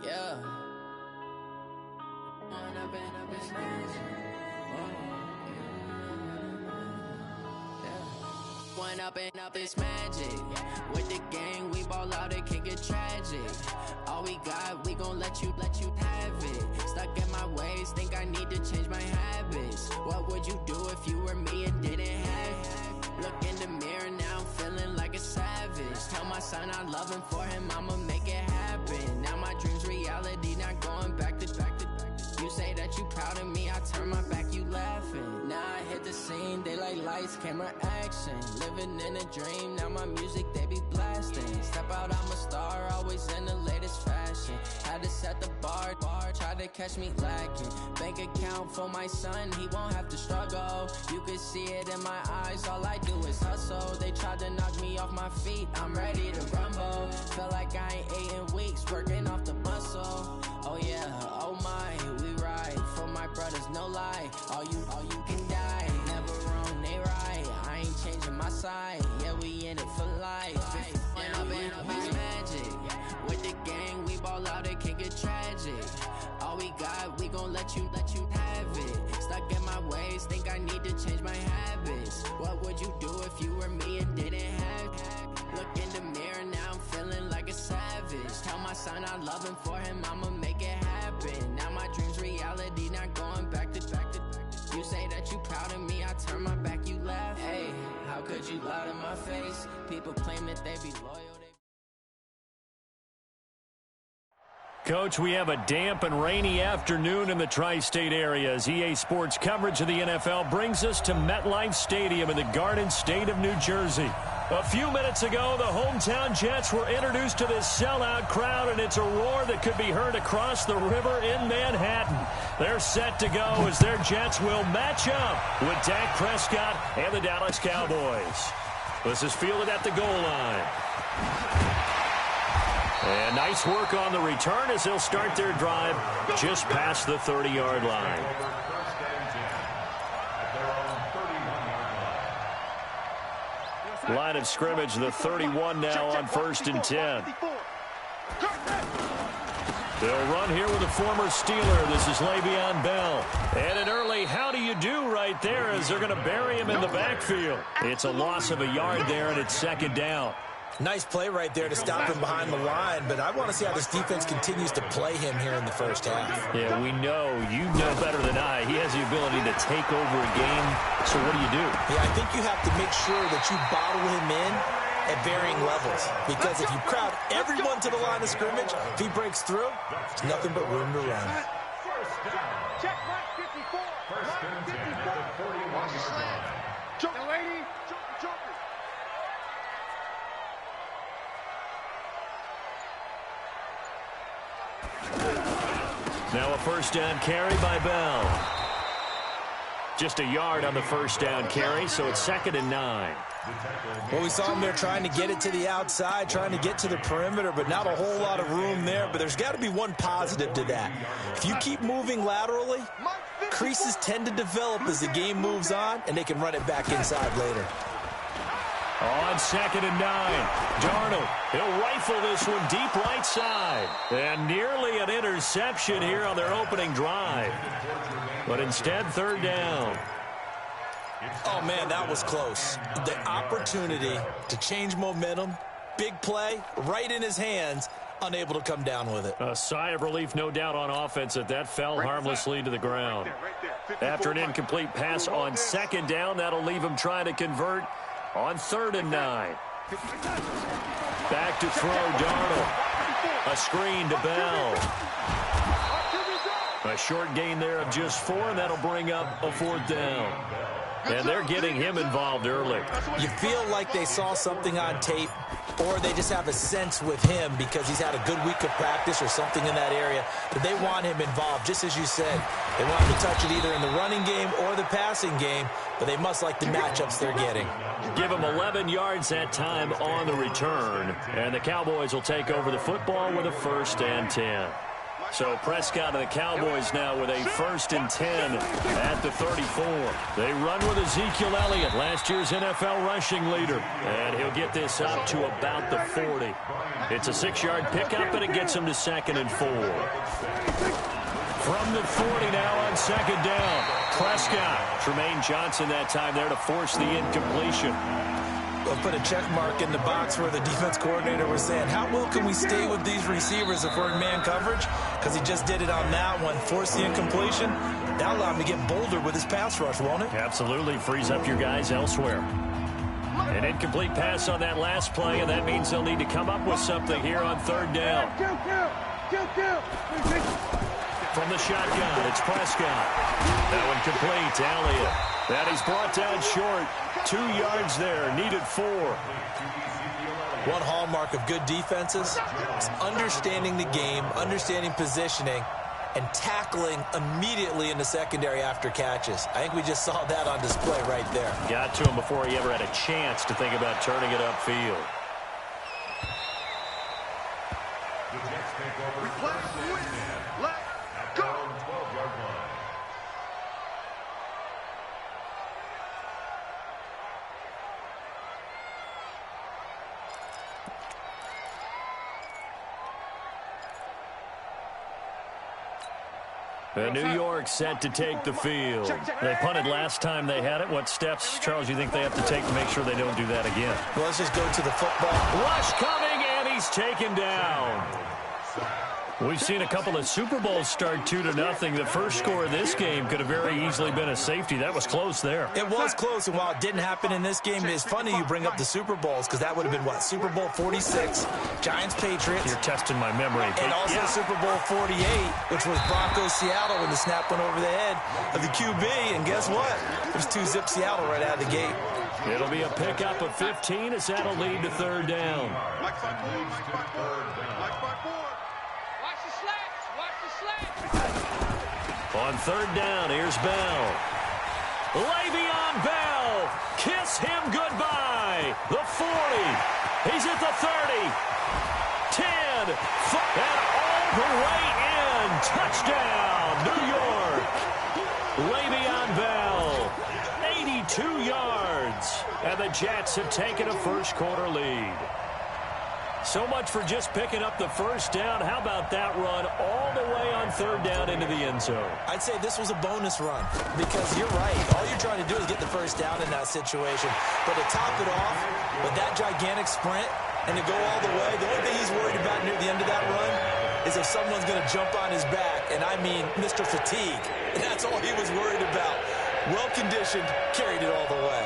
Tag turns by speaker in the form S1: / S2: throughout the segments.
S1: Yeah. One up and up is magic. With the gang, we ball out, it can get tragic. All we got, we gon' let you have it. Stuck in my ways, think I need to change my habits. What would you do if you were me and didn't have it? Look in the mirror, now I'm feeling like a savage. Tell my son I love him, for him I'ma make it happen. Now my dream's reality, not going back to. You say that you proud of me, I turn my back, you laughing. Now I hit the scene, they like lights, camera, action. Living in a dream, now my music, they be blasting. Step out, I'm a star, always in the latest fashion. Had to set the bar, try to catch me lacking. Bank account for my son, he won't have to struggle. You can see it in my eyes, all I do is hustle. They tried to knock me off my feet, I'm ready to rumble. Feel like I ain't ate in weeks, working off the muscle. Oh yeah, oh my, we ride for my brothers, no lie. All you can die, never wrong, they right. I ain't changing my side, yeah, we in it for life. When up and up is magic. With the gang, we ball out, it can get tragic. All we got, we gon' let you have it. Stuck in my ways, think I need to change my habits. What would you do if you were me and didn't have it? Look in the mirror, now I'm feeling like a savage. Tell my son I love him, for him I'ma make it happen. Now my dream's reality, not going back to. You say that you proud of me, I turn my back, you laugh. Hey, how could you lie to my face? People claim that they be loyal.
S2: Coach, we have a damp and rainy afternoon in the tri-state area as EA Sports coverage of the NFL brings us to MetLife Stadium in the Garden State of New Jersey. A few minutes ago, the hometown Jets were introduced to this sellout crowd, and it's a roar that could be heard across the river in Manhattan. They're set to go as their Jets will match up with Dak Prescott and the Dallas Cowboys. This is fielded at the goal line. And nice work on the return as they'll start their drive just past the 30-yard line. Line of scrimmage, the 31 now on 1st and 10. They'll run here with a former Steeler. This is Le'Veon Bell. And an early how do you do right there as they're going to bury him in the backfield. It's a loss of a yard there, and it's 2nd down.
S3: Nice play right there to stop him behind the line, but I want to see how this defense continues to play him here in the first half.
S2: Yeah, we know. You know better than I. He has the ability to take over a game. So what do?
S3: Yeah, I think you have to make sure that you bottle him in at varying levels, because if you crowd everyone to the line of scrimmage, if he breaks through, there's nothing but room to run.
S4: Check right 54. First and 10 at the 41-yard line. Delaney, Joker.
S2: Now a first down carry by Bell. Just a yard on the first down carry, so it's 2nd and 9.
S3: Well, we saw him there trying to get it to the outside, trying to get to the perimeter, but not a whole lot of room there. But there's got to be one positive to that. If you keep moving laterally, creases tend to develop as the game moves on, and they can run it back inside later.
S2: On 2nd and 9, Darnold, he'll rifle this one deep right side. And nearly an interception here on their opening drive. But instead, 3rd down.
S3: Oh, man, that was close. The opportunity to change momentum, big play, right in his hands, unable to come down with it.
S2: A sigh of relief, no doubt, on offense that fell harmlessly to the ground. After an incomplete pass on 2nd down, that'll leave him trying to convert on 3rd and 9. Back to throw, Darnold. A screen to Bell. A short gain there of just 4, and that'll bring up a 4th down. And they're getting him involved early.
S3: You feel like they saw something on tape, or they just have a sense with him because he's had a good week of practice or something in that area, but they want him involved, just as you said. They want him to touch it either in the running game or the passing game, but they must like the matchups they're getting.
S2: Give him 11 yards that time on the return, and the Cowboys will take over the football with a 1st and 10. So Prescott and the Cowboys now with a 1st and 10 at the 34. They run with Ezekiel Elliott, last year's NFL rushing leader. And he'll get this up to about the 40. It's a 6-yard pickup, and it gets him to 2nd and 4. From the 40 now on 2nd down. Prescott. Tremaine Johnson that time there to force the incompletion.
S3: We'll put a check mark in the box where the defense coordinator was saying, how well can we stay with these receivers if we're in man coverage? Because he just did it on that one, forced the incompletion. That'll allow him to get bolder with his pass rush, won't it?
S2: Absolutely. Frees up your guys elsewhere. An incomplete pass on that last play, and that means they'll need to come up with something here on 3rd down. From the shotgun, it's Prescott. That one complete. Elliott. That he's brought down short. 2 yards there. Needed 4.
S3: One hallmark of good defenses is understanding the game, understanding positioning, and tackling immediately in the secondary after catches. I think we just saw that on display right there.
S2: Got to him before he ever had a chance to think about turning it upfield. New York set to take the field. They punted last time they had it. What steps, Charles, you think they have to take to make sure they don't do that again?
S3: Well, let's just go to the football.
S2: Rush coming, and he's taken down. We've seen a couple of Super Bowls start 2-0. The first score of this game could have very easily been a safety. That was close there.
S3: It was close, and while it didn't happen in this game, it's funny you bring up the Super Bowls because that would have been, what, Super Bowl 46, Giants-Patriots.
S2: You're testing my memory.
S3: And also Super Bowl 48, which was Broncos-Seattle when the snap went over the head of the QB. And guess what? It was 2-zip Seattle right out of the gate.
S2: It'll be a pickup of 15 as that'll lead to 3rd down. On 3rd down, here's Bell. Le'Veon Bell. Kiss him goodbye. The 40. He's at the 30. 10. And all the way in. Touchdown, New York. Le'Veon Bell. 82 yards. And the Jets have taken a first-quarter lead. So much for just picking up the first down. How about that run all the way on 3rd down into the end zone?
S3: I'd say this was a bonus run because you're right. All you're trying to do is get the first down in that situation. But to top it off with that gigantic sprint and to go all the way, the only thing he's worried about near the end of that run is if someone's going to jump on his back. And I mean Mr. Fatigue. And that's all he was worried about. Well-conditioned, carried it all the way.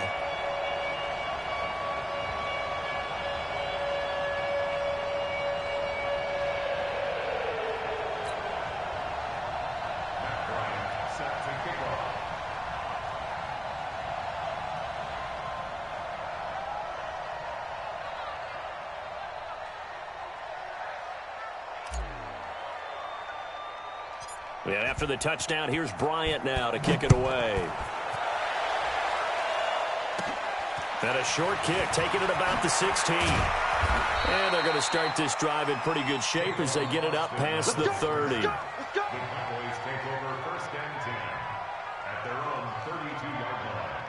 S2: And after the touchdown, here's Bryant now to kick it away. And a short kick, taking it about the 16. And they're going to start this drive in pretty good shape as they get it up past the 30.
S5: The Cowboys take over 1st and 10 at their own 32-yard line.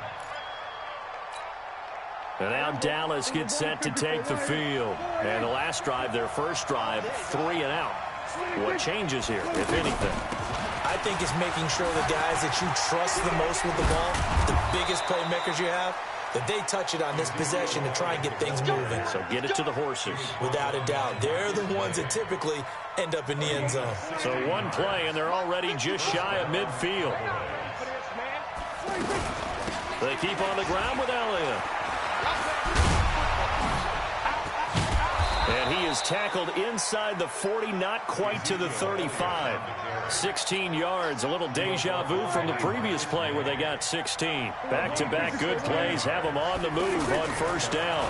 S2: And now Dallas gets set to take the field. And the last drive, their first drive, 3 and out. What changes here, if anything?
S3: I think it's making sure the guys that you trust the most with the ball, the biggest playmakers you have, that they touch it on this possession to try and get things moving.
S2: So get it to the horses. Without
S3: a doubt. They're the ones that typically end up in the end zone.
S2: So one play, and they're already just shy of midfield. They keep on the ground with Elliott. And he is tackled inside the 40, not quite to the 35. 16 yards, a little deja vu from the previous play where they got 16. Back-to-back good plays have them on the move on first down.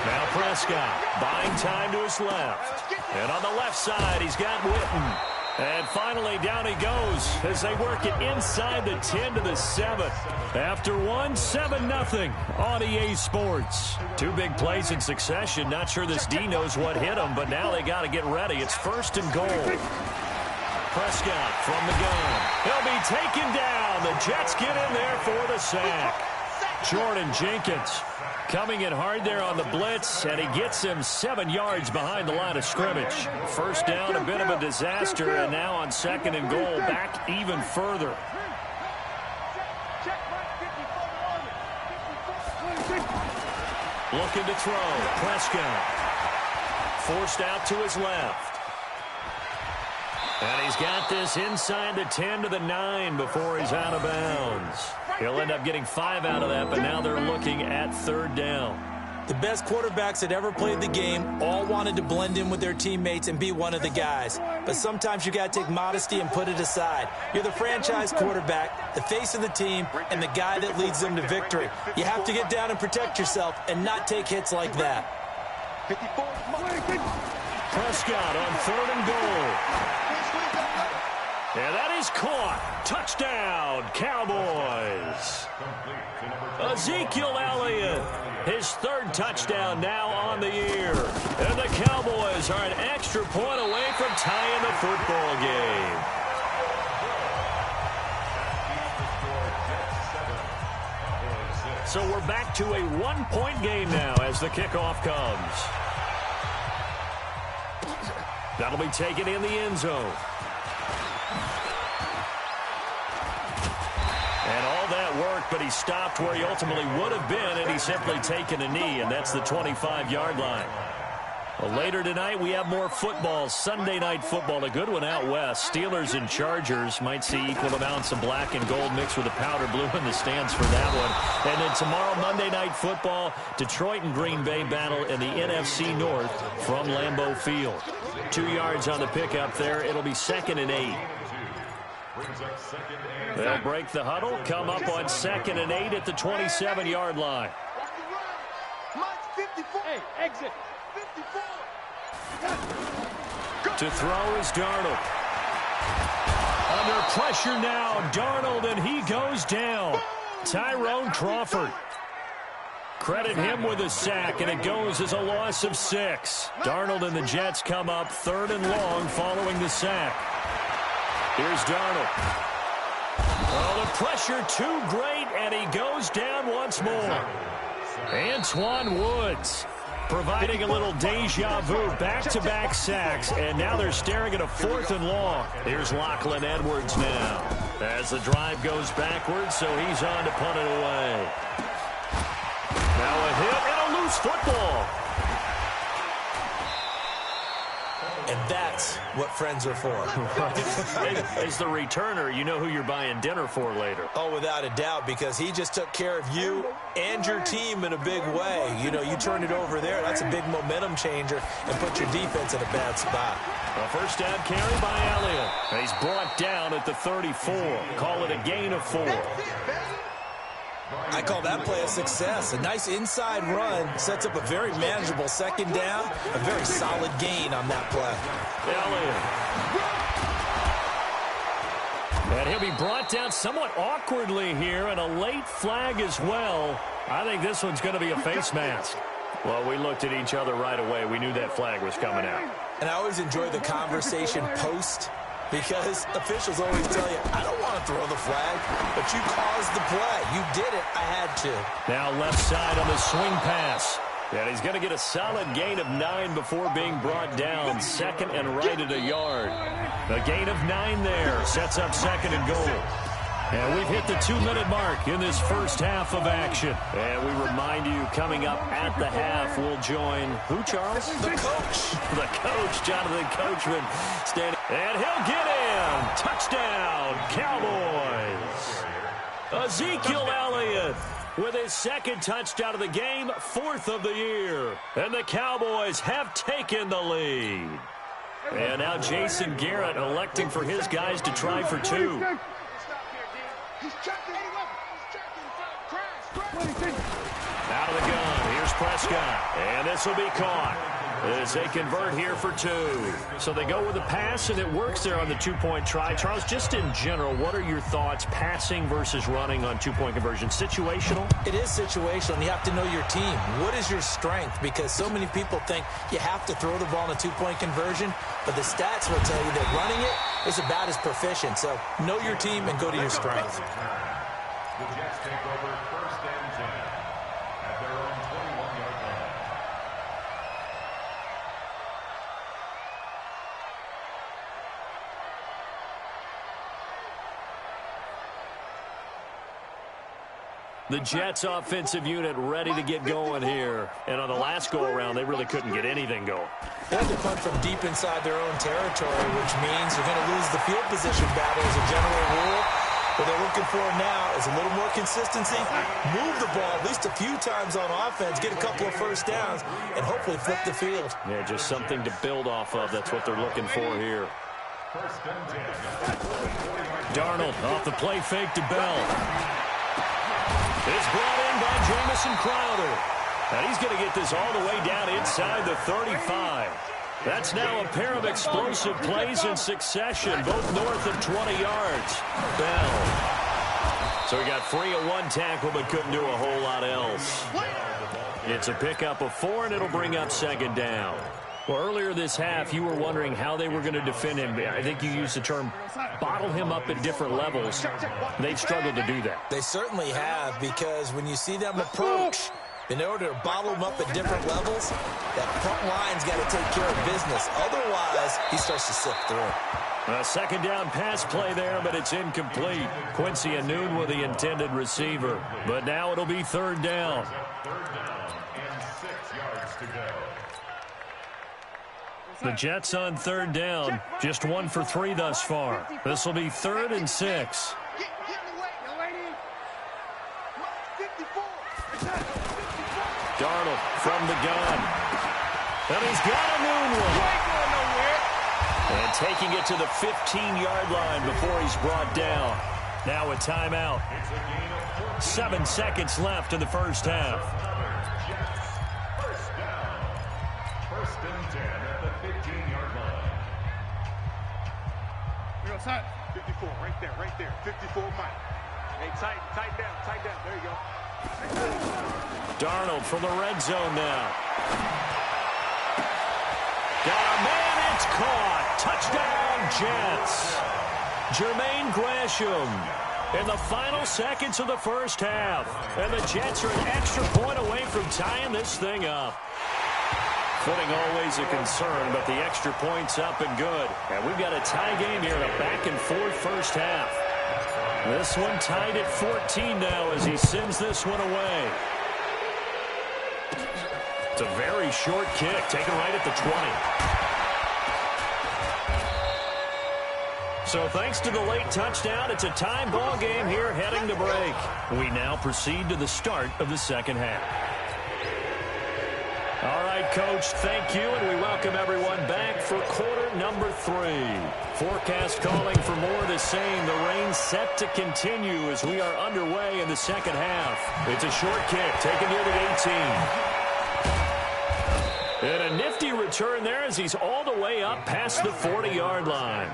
S2: Now Prescott buying time to his left. And on the left side, he's got Witten. And finally, down he goes as they work it inside the 10 to the 7. After 7-0 on EA Sports. 2 big plays in succession. Not sure this D knows what hit him, but now they got to get ready. It's 1st and goal. Prescott from the gun. He'll be taken down. The Jets get in there for the sack. Jordan Jenkins coming in hard there on the blitz, and he gets him 7 yards behind the line of scrimmage. First down, a bit of a disaster, and now on 2nd and goal, back even further. Looking to throw. Prescott forced out to his left. And he's got this inside the 10 to the 9 before he's out of bounds. He'll end up getting 5 out of that, but now they're looking at 3rd down.
S3: The best quarterbacks that ever played the game all wanted to blend in with their teammates and be one of the guys. But sometimes you got to take modesty and put it aside. You're the franchise quarterback, the face of the team, and the guy that leads them to victory. You have to get down and protect yourself and not take hits like that.
S2: Prescott on 3rd and goal. And that is caught. Touchdown, Cowboys. Ezekiel Elliott, his 3rd touchdown now on the year. And the Cowboys are an extra point away from tying the football game. So we're back to a 1-point game now as the kickoff comes. That'll be taken in the end zone. And all that worked, but he stopped where he ultimately would have been, and he's simply taken a knee, and that's the 25-yard line. Well, later tonight, we have more football. Sunday night football, a good one out west. Steelers and Chargers might see equal amounts of black and gold mixed with the powder blue in the stands for that one. And then tomorrow, Monday night football, Detroit and Green Bay battle in the NFC North from Lambeau Field. 2 yards on the pickup there. It'll be 2nd and 8. They'll break the huddle, come up on 2nd and 8 at the 27-yard line.
S4: Hey, exit.
S2: To throw is Darnold. Under pressure now, Darnold, and he goes down. Tyrone Crawford. Credit him with a sack, and it goes as a loss of 6. Darnold and the Jets come up 3rd and long following the sack. Here's Darnold. Oh, the pressure too great, and he goes down once more. Antoine Woods providing a little deja vu, back-to-back sacks, and now they're staring at a 4th and long. Here's Lachlan Edwards now as the drive goes backwards, so he's on to punt it away. Now a hit and a loose football.
S3: And that's what friends are for.
S2: As the returner, you know who you're buying dinner for later.
S3: Oh, without a doubt, because he just took care of you and your team in a big way. You know, you turned it over there. That's a big momentum changer and put your defense in a bad spot.
S2: A first down carry by Elliott. He's brought down at the 34. Call it a gain of 4.
S3: I call that play a success. A nice inside run sets up a very manageable 2nd down. A very solid gain on that play.
S2: Elliott. And he'll be brought down somewhat awkwardly here, and a late flag as well. I think this one's going to be a face mask. Well, we looked at each other right away. We knew that flag was coming out.
S3: And I always enjoy the conversation post, because officials always tell you, I don't want to throw the flag, but you caused the play. You did it. I had to.
S2: Now left side on the swing pass. And he's going to get a solid gain of 9 before being brought down. 2nd and right at a yard. A gain of 9 there. Sets up 2nd and goal. And we've hit the 2-minute mark in this first half of action. And we remind you, coming up at the half, we'll join who, Charles?
S3: The coach.
S2: The coach, Jonathan Coachman, standing. And he'll get in. Touchdown, Cowboys. Ezekiel Elliott with his 2nd touchdown of the game, 4th of the year. And the Cowboys have taken the lead. And now Jason Garrett electing for his guys to try for 2. Out of the gun, here's Prescott, and this will be caught as they convert here for 2. So they go with a pass, and it works there on the 2-point try. Charles, just in general, what are your thoughts, passing versus running on 2-point conversion? Situational?
S3: It is situational, and you have to know your team. What is your strength? Because so many people think you have to throw the ball in a 2-point conversion, but the stats will tell you that running it is about as proficient. So know your team and go to your strength.
S5: The Jets take over first and 10 at their own 21-yard line.
S2: The Jets offensive unit ready to get going here. And on the last go-around, they really couldn't get anything going.
S3: They had to punt from deep inside their own territory, which means you're going to lose the field position battle as a general rule. What they're looking for now is a little more consistency, move the ball at least a few times on offense, get a couple of first downs, and hopefully flip the field.
S2: Yeah, just something to build off of. That's what they're looking for here.
S5: First and 10.
S2: Darnold off the play fake to Bell. It's brought in by Jamison Crowder. And he's going to get this all the way down inside the 35. That's now a pair of explosive plays in succession, both north of 20 yards. Bell. So he got free of one tackle, but couldn't do a whole lot else. It's a pickup of 4, and it'll bring up second down. Well, earlier this half, you were wondering how they were going to defend him. I think you used the term bottle him up at different levels. They've struggled to do that.
S3: They certainly have, because when you see them approach, in order to bottle them up at different levels, that front line's got to take care of business. Otherwise, he starts to slip through.
S2: A second down pass play there, but it's incomplete. Quincy Anoon with the intended receiver. But now it'll be third down.
S5: Third down and 6 yards to go.
S2: The Jets on third down, just 1 for 3 thus far. This will be 3rd and 6. Darnold from the gun. And he's got a new one. And taking it to the 15-yard line before he's brought down. Now a timeout. 7 seconds left in the first half.
S5: First down. First and 10 at the 15-yard line.
S4: You're outside. 54, right there. 54 Mike. Hey, tight down. There you go.
S2: Darnold from the red zone now. Got a man, it's caught. Touchdown, Jets. Jermaine Gresham in the final seconds of the first half. And the Jets are an extra point away from tying this thing up. Footing always a concern, but the extra point's up and good. And we've got a tie game here in a back-and-forth first half. This one tied at 14 now as he sends this one away. It's a very short kick, taken right at the 20. So thanks to the late touchdown, it's a tie ball game here heading to break. We now proceed to the start of the second half. All right, Coach, thank you, and we welcome everyone back for quarter number 3. Forecast calling for more of the same. The rain set to continue as we are underway in the second half. It's a short kick, taken near the 18. And a nifty return there as he's all the way up past the 40-yard line.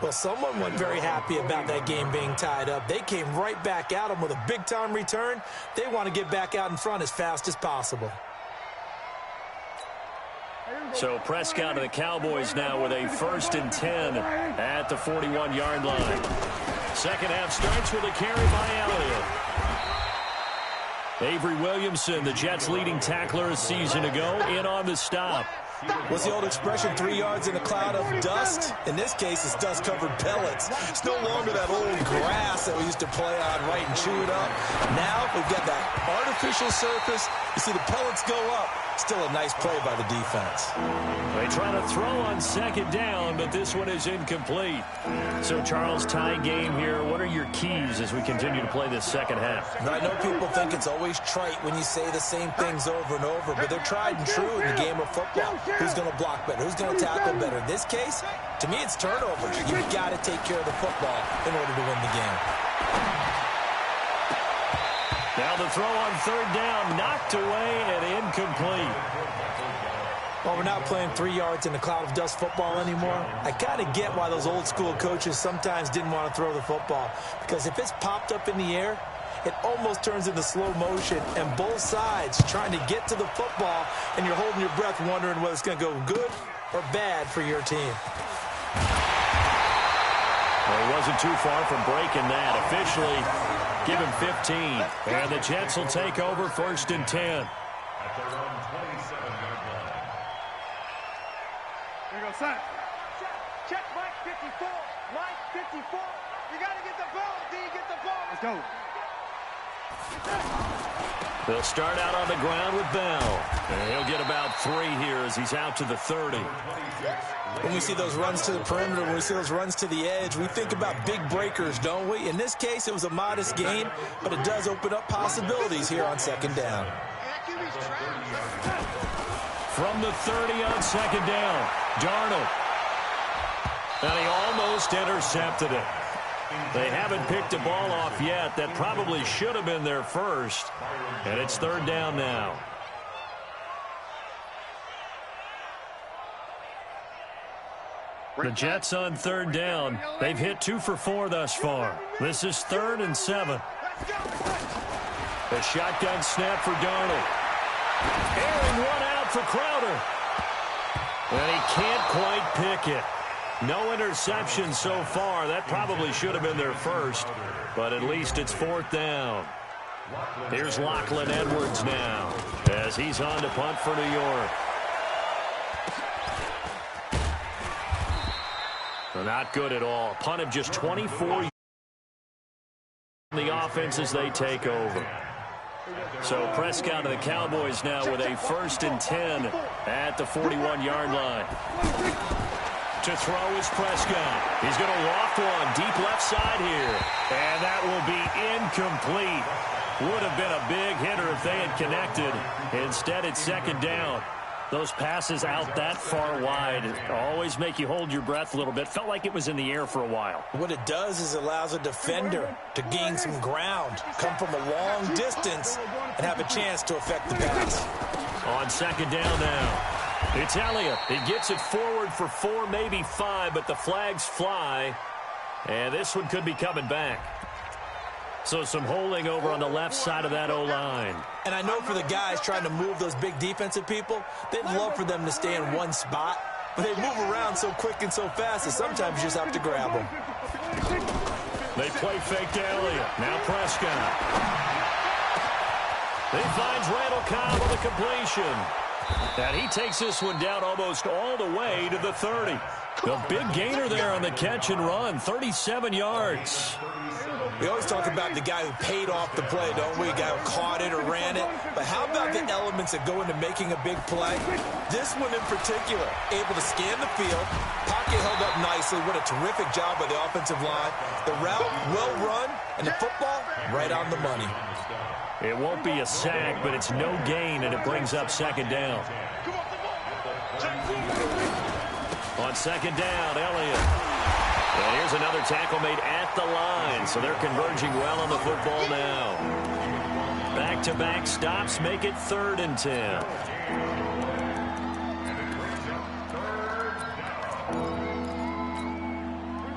S3: Well, someone wasn't very happy about that game being tied up. They came right back at him with a big-time return. They want to get back out in front as fast as possible.
S2: So Prescott of the Cowboys now with a 1st and 10 at the 41-yard line. Second half starts with a carry by Elliott. Avery Williamson, the Jets' leading tackler a season ago, in on the stop.
S3: What's the old expression, 3 yards in a cloud of dust? In this case, it's dust-covered pellets. It's no longer that old grass that we used to play on, right, and chew it up. Now we've got that artificial surface. You see the pellets go up. Still a nice play by the defense.
S2: They try to throw on second down, but this one is incomplete. So, Charles, tie game here. What are your keys as we continue to play this second half?
S3: Now, I know people think it's always trite when you say the same things over and over, but they're tried and true in the game of football. Who's going to block better? Who's going to tackle better? In this case, to me, it's turnovers. You've got to take care of the football in order to win the game.
S2: Now the throw on third down, knocked away and incomplete.
S3: Well, we're not playing 3 yards in a cloud of dust football anymore. I kind of get why those old school coaches sometimes didn't want to throw the football. Because if it's popped up in the air, it almost turns into slow motion, and both sides trying to get to the football, and you're holding your breath wondering whether it's going to go good or bad for your team.
S2: Well, he wasn't too far from breaking that. Officially, give him 15. And the Jets will take over 1st and 10.
S5: At their own 27-yard line.
S4: Here you go, son. Check Mike 54. Mike 54. You got to get the ball. D, get the ball. Let's go.
S2: They'll start out on the ground with Bell. And he'll get about 3 here as he's out to the 30.
S3: When we see those runs to the perimeter, when we see those runs to the edge, we think about big breakers, don't we? In this case, it was a modest gain, but it does open up possibilities here on 2nd down.
S2: From the 30 on 2nd down, Darnold. And he almost intercepted it. They haven't picked a ball off yet. That probably should have been their first. And it's 3rd down now. The Jets on 3rd down. They've hit 2 for 4 thus far. This is 3rd and 7. A shotgun snap for Darnold. Airing one out for Crowder. And he can't quite pick it. No interception so far. That probably should have been their first, but at least it's 4th down. Here's Lachlan Edwards now as he's on to punt for New York. Not good at all. Punt of just 24 the offense as they take over. So Prescott of the Cowboys now with a 1st and 10 at the 41-yard line. To throw is Prescott. He's going to loft one deep left side here. And that will be incomplete. Would have been a big hitter if they had connected. Instead, it's 2nd down. Those passes out that far wide always make you hold your breath a little bit. Felt like it was in the air for a while.
S3: What it does is it allows a defender to gain some ground, come from a long distance, and have a chance to affect the pass.
S2: On 2nd down now. It's Elliott. He gets it forward for 4, maybe 5, but the flags fly. And this one could be coming back. So some holding over on the left side of that O-line.
S3: And I know for the guys trying to move those big defensive people, they'd love for them to stay in one spot. But they move around so quick and so fast that sometimes you just have to grab them.
S2: They play fake to Elliott. Now Prescott. He finds Randall Cobb with a completion. And he takes this one down almost all the way to the 30. A big gainer there on the catch and run, 37 yards.
S3: We always talk about the guy who paid off the play, don't we? A guy who caught it or ran it. But how about the elements that go into making a big play? This one in particular, able to scan the field, pocket held up nicely. What a terrific job by the offensive line. The route, well run, and the football, right on the money.
S2: It won't be a sack, but it's no gain, and it brings up 2nd down. On 2nd down, Elliott. And here's another tackle made at the line, so they're converging well on the football now. Back-to-back stops make it 3rd and 10.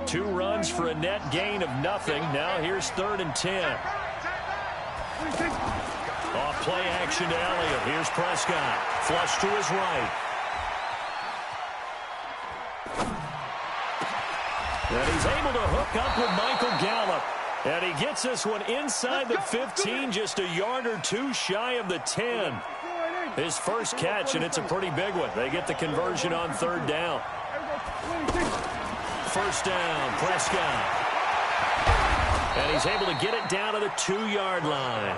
S2: Two runs for a net gain of nothing. Now here's 3rd and 10. Off play action to Elliott. Here's Prescott. Flush to his right. And he's able to hook up with Michael Gallup. And he gets this one inside the 15, just a yard or 2 shy of the 10. His first catch, and it's a pretty big one. They get the conversion on 3rd down. 1st down, Prescott. And he's able to get it down to the 2-yard line.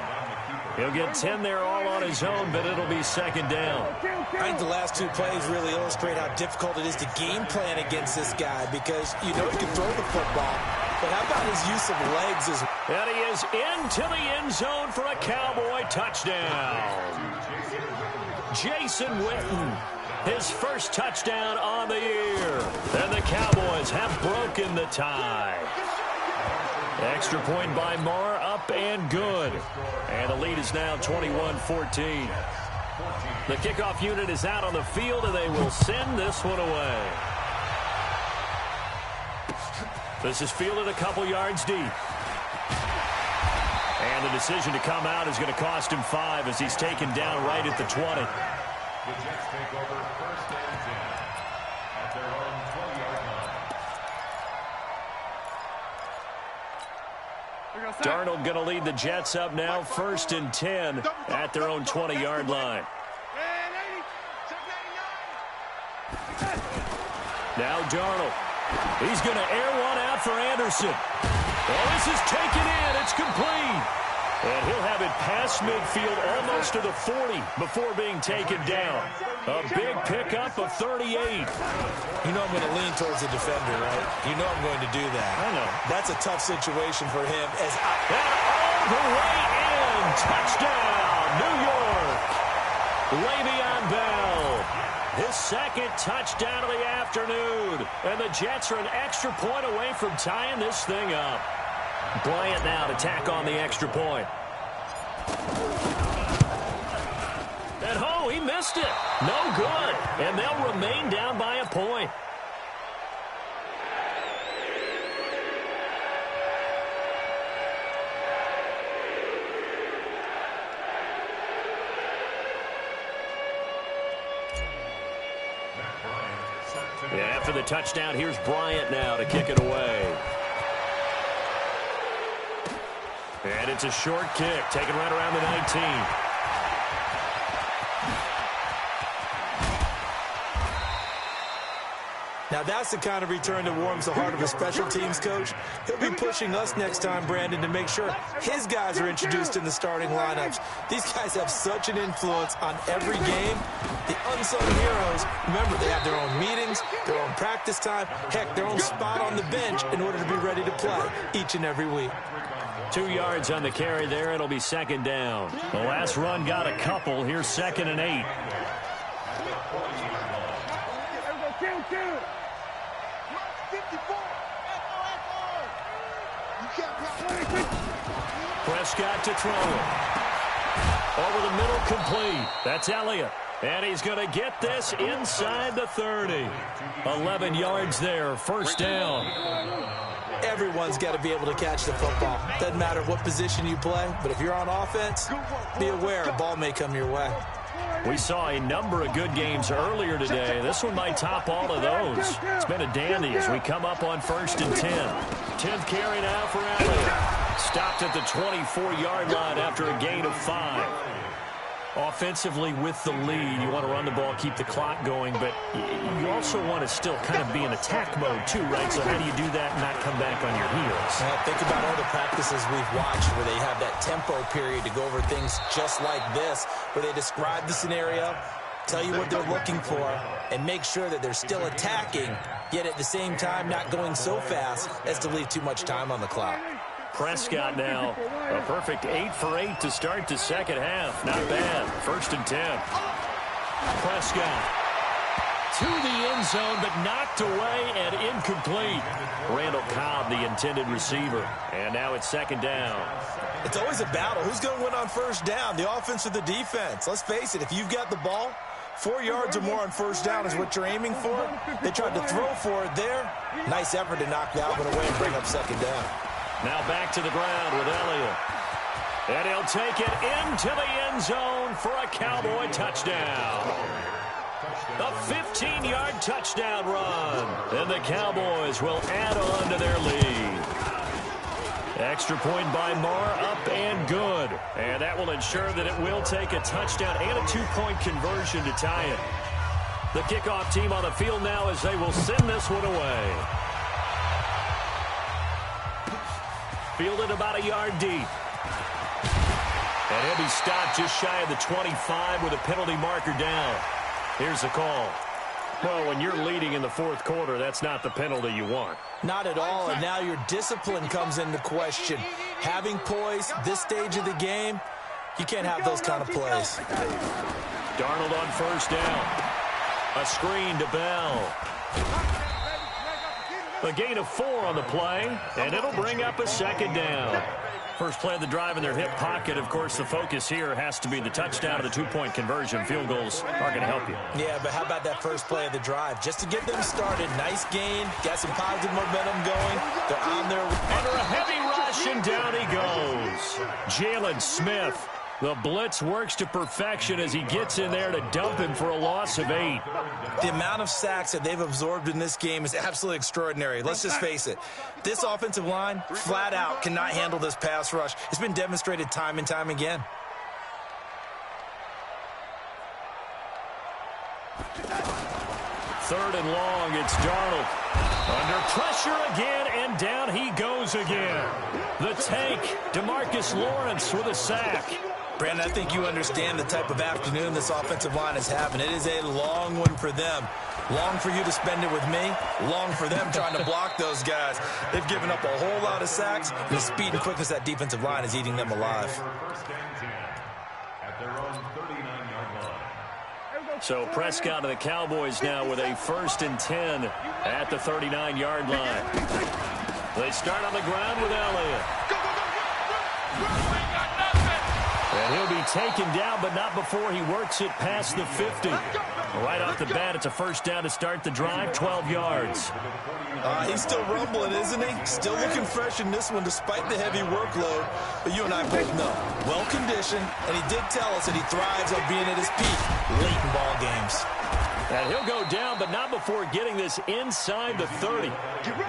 S2: He'll get 10 there all on his own, but it'll be 2nd down.
S3: I think the last 2 plays really illustrate how difficult it is to game plan against this guy because you know he can throw the football, but how about his use of legs as well?
S2: And he is into the end zone for a Cowboy touchdown. Jason Witten, his first touchdown on the year. And the Cowboys have broken the tie. Extra point by Marr, up and good. And the lead is now 21-14. The kickoff unit is out on the field, and they will send this one away. This is fielded a couple yards deep. And the decision to come out is going to cost him 5 as he's taken down right at the 20.
S5: The Jets take over 1st and 10 at their own 20-yard line.
S2: Darnold going to lead the Jets up now, 1st and 10 at their own 20-yard line. Now Darnold. He's going to air one out for Anderson. Oh, this is taken in. It's complete. And he'll have it past midfield almost to the 40 before being taken down. A big pickup of 38.
S3: You know I'm going to lean towards the defender, right? You know I'm going to do that.
S2: I know.
S3: That's a tough situation for him.
S2: And all the way in. Touchdown, New York. Le'Veon Bell. His second touchdown of the afternoon. And the Jets are an extra point away from tying this thing up. Bryant now to tack on the extra point. And oh, he missed it. No good. And they'll remain down by a point. After the touchdown, here's Bryant now to kick it away. And it's a short kick, taken right around the 19.
S3: Now that's the kind of return that warms the heart of a special teams coach. He'll be pushing us next time, Brandon, to make sure his guys are introduced in the starting lineups. These guys have such an influence on every game. The unsung heroes, remember, they have their own meetings, their own practice time, heck, their own spot on the bench in order to be ready to play each and every week.
S2: 2 yards on the carry there. It'll be second down. The last run got a couple. Here's 2nd and 8. Prescott to throw it. Over the middle, complete. That's Elliott. And he's going to get this inside the 30. 11 yards there, 1st down.
S3: Everyone's got to be able to catch the football. Doesn't matter what position you play, but if you're on offense, be aware a ball may come your way.
S2: We saw a number of good games earlier today. This one might top all of those. It's been a dandy as we come up on 1st and 10. 10th carry now for Elliott. Stopped at the 24-yard line after a gain of 5. Offensively with the lead, you want to run the ball, keep the clock going, but you also want to still kind of be in attack mode too, right? So how do you do that and not come back on your heels?
S3: Well, think about all the practices we've watched where they have that tempo period to go over things just like this, where they describe the scenario, tell you what they're looking for, and make sure that they're still attacking, yet at the same time not going so fast as to leave too much time on the clock.
S2: Prescott now, a perfect 8 for 8 to start the second half. Not bad. 1st and 10. Prescott to the end zone, but knocked away and incomplete. Randall Cobb, the intended receiver. And now it's 2nd down.
S3: It's always a battle. Who's going to win on 1st down, the offense or the defense? Let's face it, if you've got the ball, 4 yards or more on 1st down is what you're aiming for. They tried to throw for it there. Nice effort to knock that one away and bring up 2nd down.
S2: Now back to the ground with Elliott. And he'll take it into the end zone for a Cowboy touchdown. A 15-yard touchdown run. And the Cowboys will add on to their lead. Extra point by Marr, up and good. And that will ensure that it will take a touchdown and a 2-point conversion to tie it. The kickoff team on the field now as they will send this one away. Fielded about a yard deep. And he'll be stopped just shy of the 25 with a penalty marker down. Here's the call. Well, when you're leading in the 4th quarter, that's not the penalty you want.
S3: Not at all, and now your discipline comes into question. Having poise this stage of the game, you can't have those kind of plays.
S2: Darnold on 1st down. A screen to Bell. A gain of 4 on the play, and it'll bring up a 2nd down. First play of the drive in their hip pocket. Of course, the focus here has to be the touchdown of the 2-point conversion. Field goals are going to help you.
S3: Yeah, but how about that first play of the drive? Just to get them started. Nice gain. Got some positive momentum going. They're on their...
S2: Under a heavy rush, and down he goes. Jalen Smith The blitz works to perfection as he gets in there to dump him for a loss of 8.
S3: The amount of sacks that they've absorbed in this game is absolutely extraordinary. Let's just face it. This offensive line, flat out, cannot handle this pass rush. It's been demonstrated time and time again.
S2: Third and long, it's Darnold. Under pressure again, and down he goes again. The tank, DeMarcus Lawrence with a sack.
S3: Brandon, I think you understand the type of afternoon this offensive line is having. It is a long one for them. Long for you to spend it with me. Long for them trying to block those guys. They've given up a whole lot of sacks, and the speed and quickness of that defensive line is eating them alive.
S2: So Prescott and the Cowboys now with a 1st and 10 at the 39-yard line. They start on the ground with Elliott. And he'll be taken down, but not before he works it past the 50. Right off the bat, it's a 1st down to start the drive, 12 yards.
S3: He's still rumbling, isn't he? Still looking fresh in this one despite the heavy workload. But you and I both know, well-conditioned, and he did tell us that he thrives on being at his peak late in ball games.
S2: And he'll go down, but not before getting this inside the 30.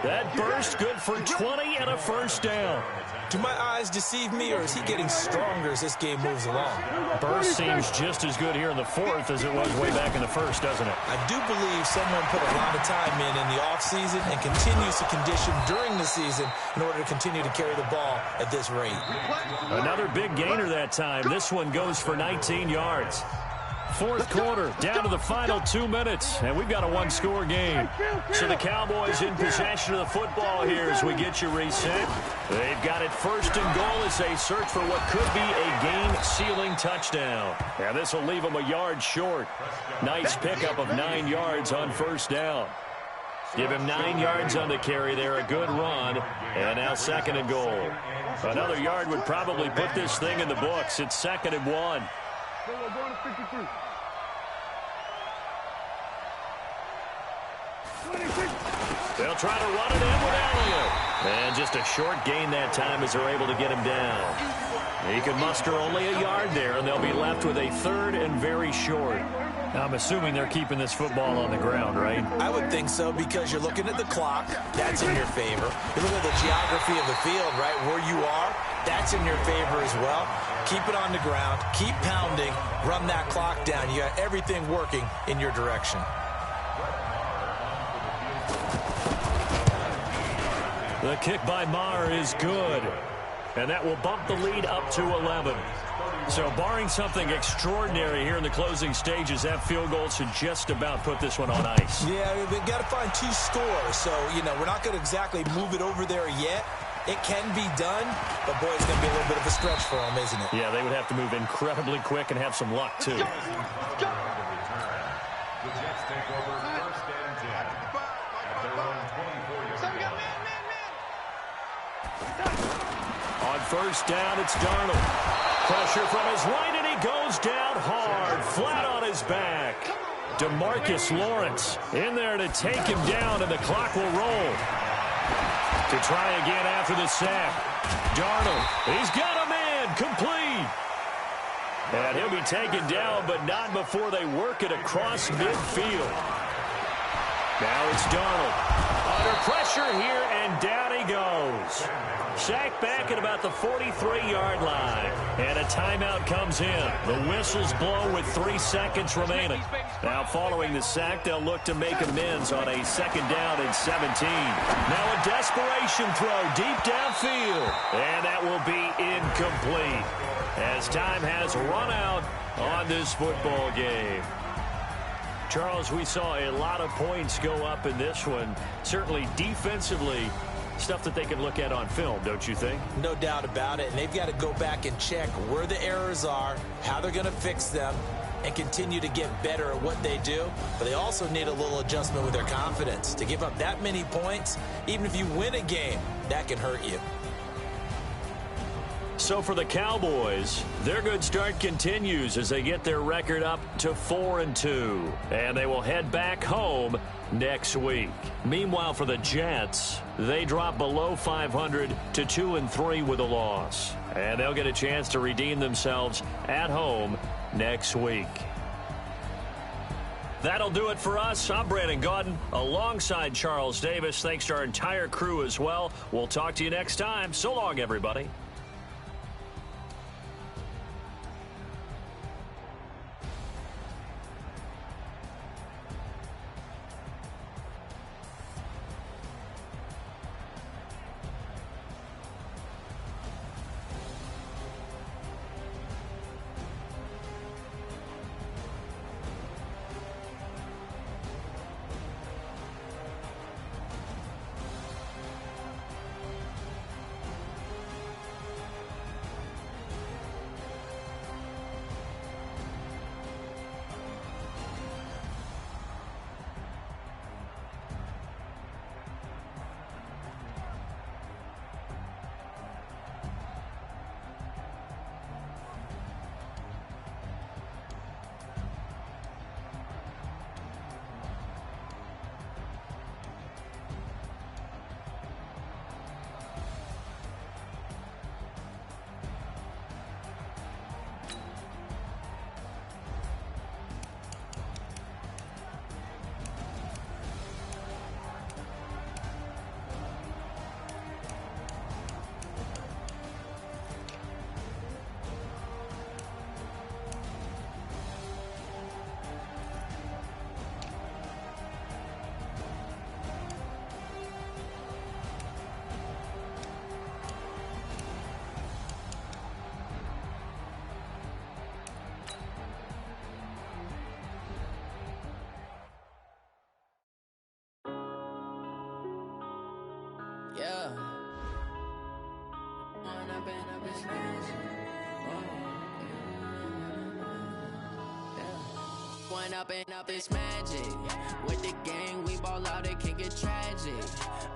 S2: That burst good for 20 and a 1st down.
S3: Do my eyes deceive me, or is he getting stronger as this game moves along?
S2: Burst seems just as good here in the 4th as it was way back in the 1st, doesn't it?
S3: I do believe someone put a lot of time in the offseason and continues to condition during the season in order to continue to carry the ball at this rate.
S2: Another big gainer that time. This one goes for 19 yards. 4th quarter, down to the final 2 minutes, and we've got a 1-score game. So the Cowboys in possession of the football here as we get you reset. They've got it 1st and goal as they search for what could be a game-sealing touchdown. And this will leave them a yard short. Nice pickup of 9 yards on 1st down. Give him 9 yards on the carry there, a good run, and now 2nd and goal. Another yard would probably put this thing in the books. It's 2nd and 1. They'll try to run it in with Elliott. And just a short gain that time as they're able to get him down. He can muster only a yard there, and they'll be left with a 3rd and very short. I'm assuming they're keeping this football on the ground, right?
S3: I would think so, because you're looking at the clock. That's in your favor. You look at the geography of the field, right, where you are. That's in your favor as well. Keep it on the ground. Keep pounding. Run that clock down. You got everything working in your direction.
S2: The kick by Maher is good. And that will bump the lead up to 11. So barring something extraordinary here in the closing stages, that field goal should just about put this one on ice.
S3: Yeah, we've got to find 2 scores. So, we're not going to exactly move it over there yet. It can be done, but boy, it's going to be a little bit of a stretch for them, isn't it?
S2: Yeah, they would have to move incredibly quick and have some luck, too.
S5: The Jets take over 1st and 10 at their own 24-yard line.
S2: On 1st down, it's Darnold. Pressure from his right, and he goes down hard, flat on his back. DeMarcus Lawrence in there to take him down, and the clock will roll. To try again after the sack. Darnold, he's got a man, complete. And he'll be taken down, but not before they work it across midfield. Now it's Darnold. Under pressure here, and down he goes. Sacked back at about the 43-yard line. And a timeout comes in. The whistles blow with 3 seconds remaining. Now following the sack, they'll look to make amends on a 2nd down and 17. Now a desperation throw deep downfield. And that will be incomplete, as time has run out on this football game. Charles, we saw a lot of points go up in this one. Certainly defensively, stuff that they can look at on film, don't you think?
S3: No doubt about it. And they've got to go back and check where the errors are, how they're going to fix them, and continue to get better at what they do. But they also need a little adjustment with their confidence. To give up that many points, even if you win a game, that can hurt you.
S2: So for the Cowboys, their good start continues as they get their record up to 4-2. And they will head back home next week. Meanwhile, for the Jets, they drop below 500 to 2-3 with a loss. And they'll get a chance to redeem themselves at home next week. That'll do it for us. I'm Brandon Gaudin alongside Charles Davis. Thanks to our entire crew as well. We'll talk to you next time. So long, everybody.
S1: Yeah. One up and up is magic. With the gang, we ball out, it can get tragic.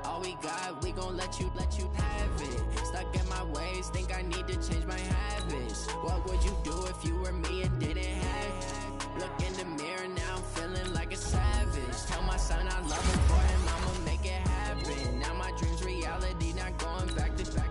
S1: All we got, we gon' let you have it. Stuck in my ways, think I need to change my habits. What would you do if you were me and didn't have it? Look in the mirror now, I'm feeling like a savage. Tell my son I love him, for him I'ma make it happen. Now my dream's reality, not going back to back.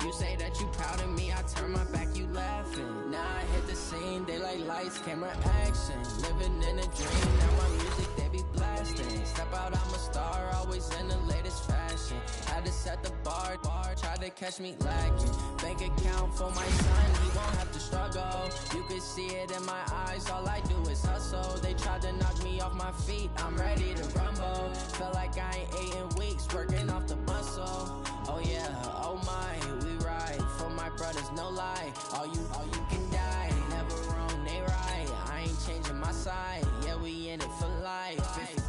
S1: You say that you proud of me, I turn my back, you laughing. Now I hit the scene, daylight lights, camera action. Living in a dream, now my music, they be blasting. Step out, I'm a star, always in the latest fashion. Had to set the bar, try to catch me lacking. Bank account for my son, he won't have to struggle. You can see it in my eyes, all I do is hustle. They tried to knock me off my feet, I'm ready to rumble. Feel like I ain't ate in weeks, working off the muscle. Oh yeah, oh my, we ride for my brothers, no lie. All you can die, never wrong, they right. I ain't changing my side, yeah, we in it for life.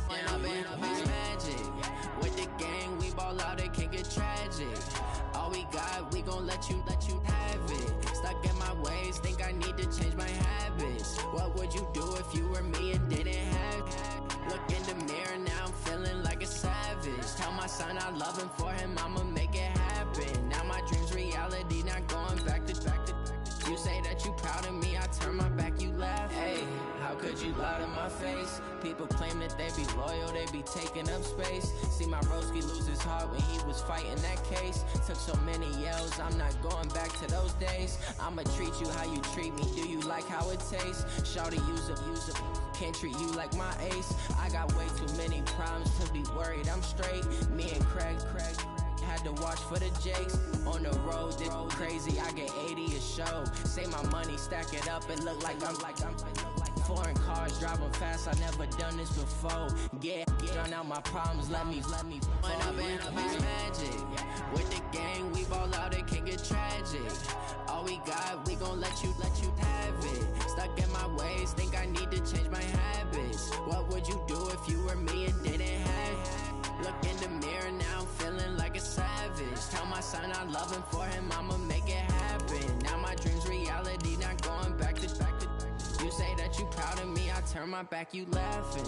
S1: When I've been up is magic. With the gang, we ball out, it can get tragic. All we got, we gon' let you have it. Stuck in my ways, think I need to change my habits. What would you do if you were me and didn't have it? Look in the mirror, now I'm feeling like a savage. Tell my son I love him, for him I'ma make it happen. Now my dream's reality, not going back to back. You say that you proud of me, I turn my back, you laugh. Hey, how could you lie to my face? People claim that they be loyal, they be taking up space. See my broski lose his heart when he was fighting that case. Took so many yells, I'm not going back to those days. I'ma treat you how you treat me, do you like how it tastes? Shawty, use up, can't treat you like my ace. I got way too many problems to be worried, I'm straight. Me and Craig had to watch for the Jakes. On the road, this crazy, I get 80 a show. Say my money, stack it up, it look like I'm foreign cars, driving fast, I never done this before. Drown out my problems, let me When I've been up is magic. With the gang, we ball out, it can get tragic. All we got, we gon' let you have it. Stuck in my ways, think I need to change my habits. What would you do if you were me and didn't have it? Look in the mirror, now I'm feeling like a savage. Tell my son I love him, for him I'ma make it happen. Now my dream's reality, not going back to back. You say that you proud of me, I turn my back, you laughing.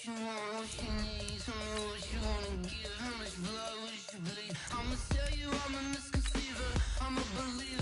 S1: you want, what you need. Tell me what you wanna give, how much blood would you bleed? I'ma tell you I'm a misconceiver, I'm a believer.